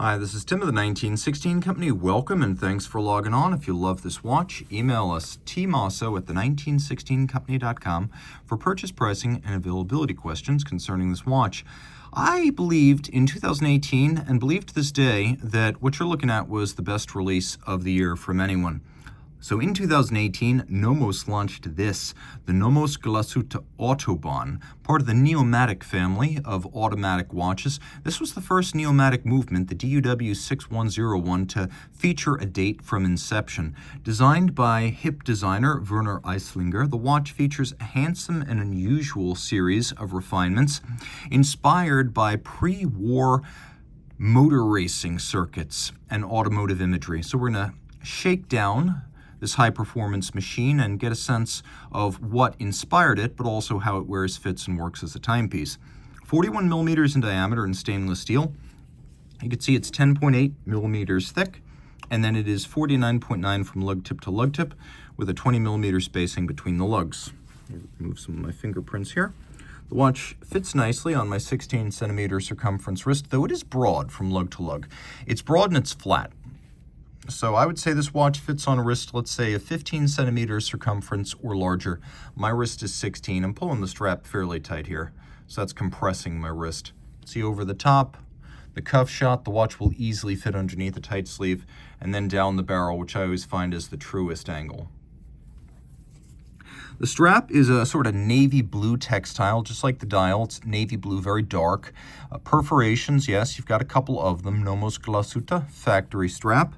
Hi, this is Tim of the 1916 Company. Welcome and thanks for logging on. If you love this watch, email us Team Mosso at the1916company.com for purchase pricing and availability questions concerning this watch. I believed in 2018 and believe to this day that what you're looking at was the best release of the year from anyone. So in 2018, Nomos launched this, the Nomos Glashutte Autobahn, part of the Neomatik family of automatic watches. This was the first Neomatik movement, the DUW 6101, to feature a date from inception. Designed by hip designer Werner Eislinger, the watch features a handsome and unusual series of refinements inspired by pre-war motor racing circuits and automotive imagery. So we're going to shake down this high-performance machine and get a sense of what inspired it, but also how it wears, fits, and works as a timepiece. 41 millimeters in diameter in stainless steel. You can see it's 10.8 millimeters thick, and then it is 49.9 from lug tip to lug tip with a 20 millimeter spacing between the lugs. Remove some of my fingerprints here. The watch fits nicely on my 16 centimeter circumference wrist, though it is broad from lug to lug. It's broad and it's flat. So I would say this watch fits on a wrist, let's say a 15 centimeter circumference or larger. My wrist is 16. I'm pulling the strap fairly tight here, so that's compressing my wrist. See over the top, the cuff shot, the watch will easily fit underneath a tight sleeve, and then down the barrel, which I always find is the truest angle. The strap is a sort of navy blue textile, just like the dial. It's navy blue, very dark. Perforations, yes, you've got a couple of them. Nomos Glashutte factory strap.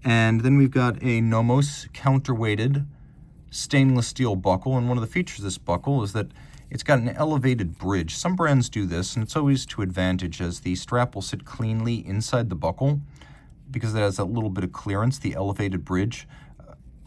And then we've got a Nomos counterweighted stainless steel buckle. And one of the features of this buckle is that it's got an elevated bridge. Some brands do this, and it's always to advantage as the strap will sit cleanly inside the buckle because it has a little bit of clearance, the elevated bridge,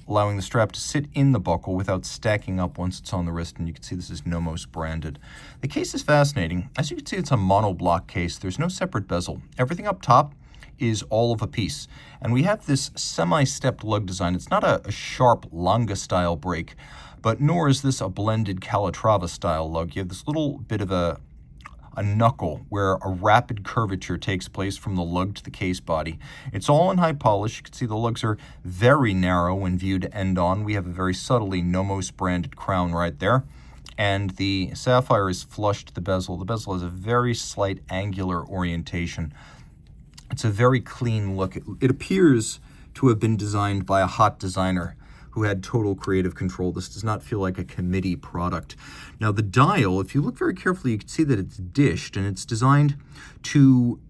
allowing the strap to sit in the buckle without stacking up once it's on the wrist. And you can see this is Nomos branded. The case is fascinating. As you can see, it's a monoblock case. There's no separate bezel. Everything up top is all of a piece. And we have this semi-stepped lug design. It's not a sharp Longa style break, but nor is this a blended Calatrava style lug. You have this little bit of a knuckle where a rapid curvature takes place from the lug to the case body. It's all in high polish. You can see the lugs are very narrow when viewed end on. We have a very subtly Nomos branded crown right there. And the sapphire is flush to the bezel. The bezel has a very slight angular orientation. It's a very clean look. It appears to have been designed by a hot designer who had total creative control. This does not feel like a committee product. Now the dial, if you look very carefully, you can see that it's dished, and it's designed to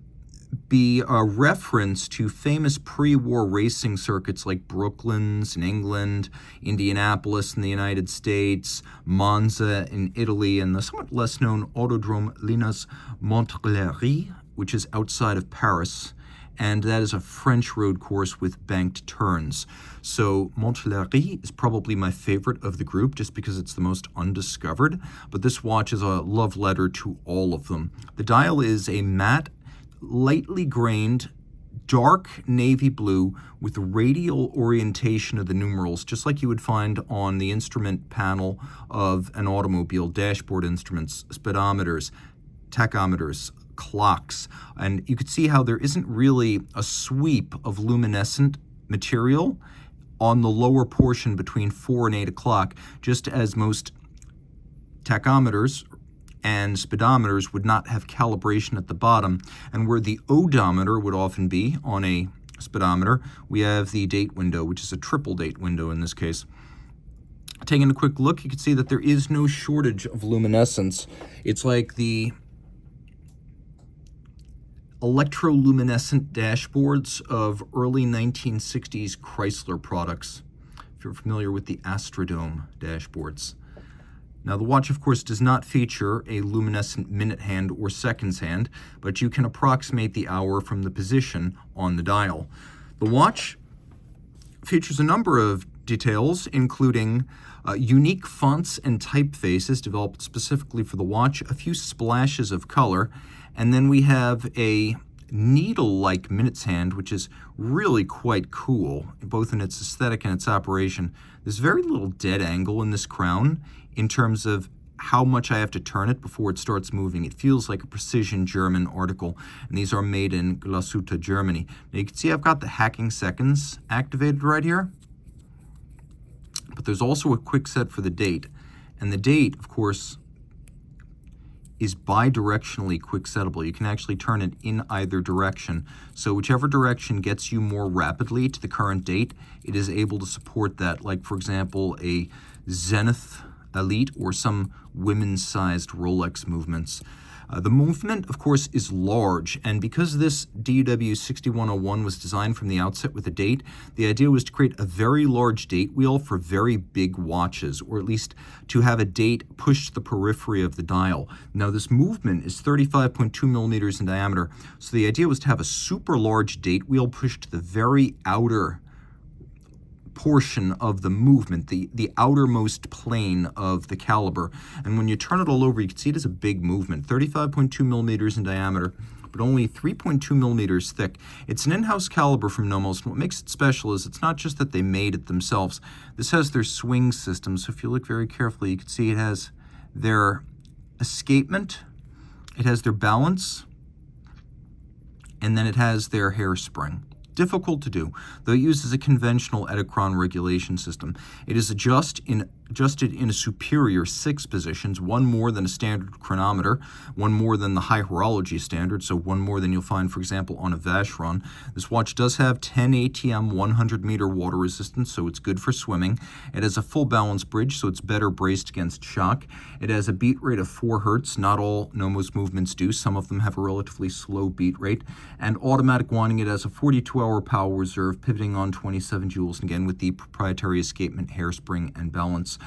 be a reference to famous pre-war racing circuits like Brooklands in England, Indianapolis in the United States, Monza in Italy, and the somewhat less known Autodrome Linas Montlhéry, which is outside of Paris, and that is a French road course with banked turns. So Montlhéry is probably my favorite of the group just because it's the most undiscovered, but this watch is a love letter to all of them. The dial is a matte, lightly grained, dark navy blue with radial orientation of the numerals, just like you would find on the instrument panel of an automobile, dashboard instruments, speedometers, tachometers, clocks. And you could see how there isn't really a sweep of luminescent material on the lower portion between 4 and 8 o'clock, just as most tachometers and speedometers would not have calibration at the bottom. And where the odometer would often be on a speedometer, we have the date window, which is a triple date window in this case. Taking a quick look, you can see that there is no shortage of luminescence. It's like the electroluminescent dashboards of early 1960s Chrysler products, if you're familiar with the Astrodome dashboards. Now the watch, of course, does not feature a luminescent minute hand or seconds hand, but you can approximate the hour from the position on the dial. The watch features a number of details, including unique fonts and typefaces developed specifically for the watch, a few splashes of color, and then we have a needle-like minutes hand, which is really quite cool, both in its aesthetic and its operation. There's very little dead angle in this crown in terms of how much I have to turn it before it starts moving. It feels like a precision German article, and these are made in Glashutte, Germany. Now you can see I've got the hacking seconds activated right here, but there's also a quick set for the date. And the date, of course, is bidirectionally quick settable. You can actually turn it in either direction. So whichever direction gets you more rapidly to the current date, it is able to support that. Like, for example, a Zenith Elite or some women's-sized Rolex movements. The movement, of course, is large, and because this DUW 6101 was designed from the outset with a date, the idea was to create a very large date wheel for very big watches, or at least to have a date push to the periphery of the dial. Now, this movement is 35.2 millimeters in diameter, so the idea was to have a super large date wheel pushed to the very outer portion of the movement, the outermost plane of the caliber. And when you turn it all over, you can see it is a big movement, 35.2 millimeters in diameter, but only 3.2 millimeters thick. It's an in-house caliber from Nomos, and what makes it special is it's not just that they made it themselves. This has their swing system, so if you look very carefully, you can see it has their escapement, it has their balance, and then it has their hairspring. Difficult to do, though it uses a conventional Edachron regulation system. It is adjusted in a superior 6 positions, one more than a standard chronometer, one more than the high horology standard, so one more than you'll find, for example, on a Vacheron. This watch does have 10 ATM 100-meter water resistance, so it's good for swimming. It has a full balance bridge, so it's better braced against shock. It has a beat rate of 4 Hertz. Not all Nomos movements do. Some of them have a relatively slow beat rate. And automatic winding, it has a 42-hour power reserve, pivoting on 27 joules, and again with the proprietary escapement, hairspring, and balance.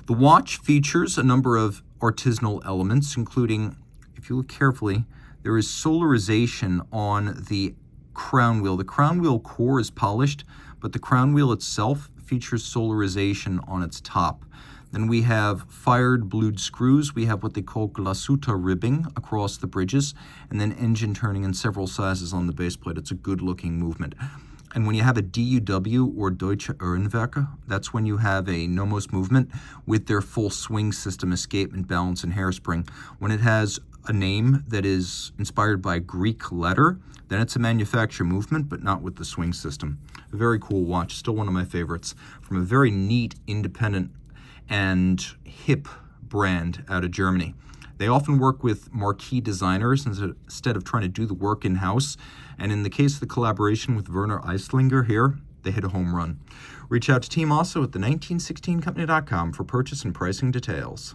The watch features a number of artisanal elements, including, if you look carefully, there is solarization on the crown wheel. The crown wheel core is polished, but the crown wheel itself features solarization on its top. Then we have fired blued screws. We have what they call Glashutte ribbing across the bridges, and then engine turning in several sizes on the base plate. It's a good-looking movement. And when you have a DUW or Deutsche Uhrenwerke, that's when you have a Nomos movement with their full swing system, escapement, balance, and hairspring. When it has a name that is inspired by Greek letter, then it's a manufacturer movement, but not with the swing system. A very cool watch, still one of my favorites, from a very neat, independent, and hip brand out of Germany. They often work with marquee designers instead of trying to do the work in-house. And in the case of the collaboration with Werner Eislinger here, they hit a home run. Reach out to Team Mosso at the 1916company.com for purchase and pricing details.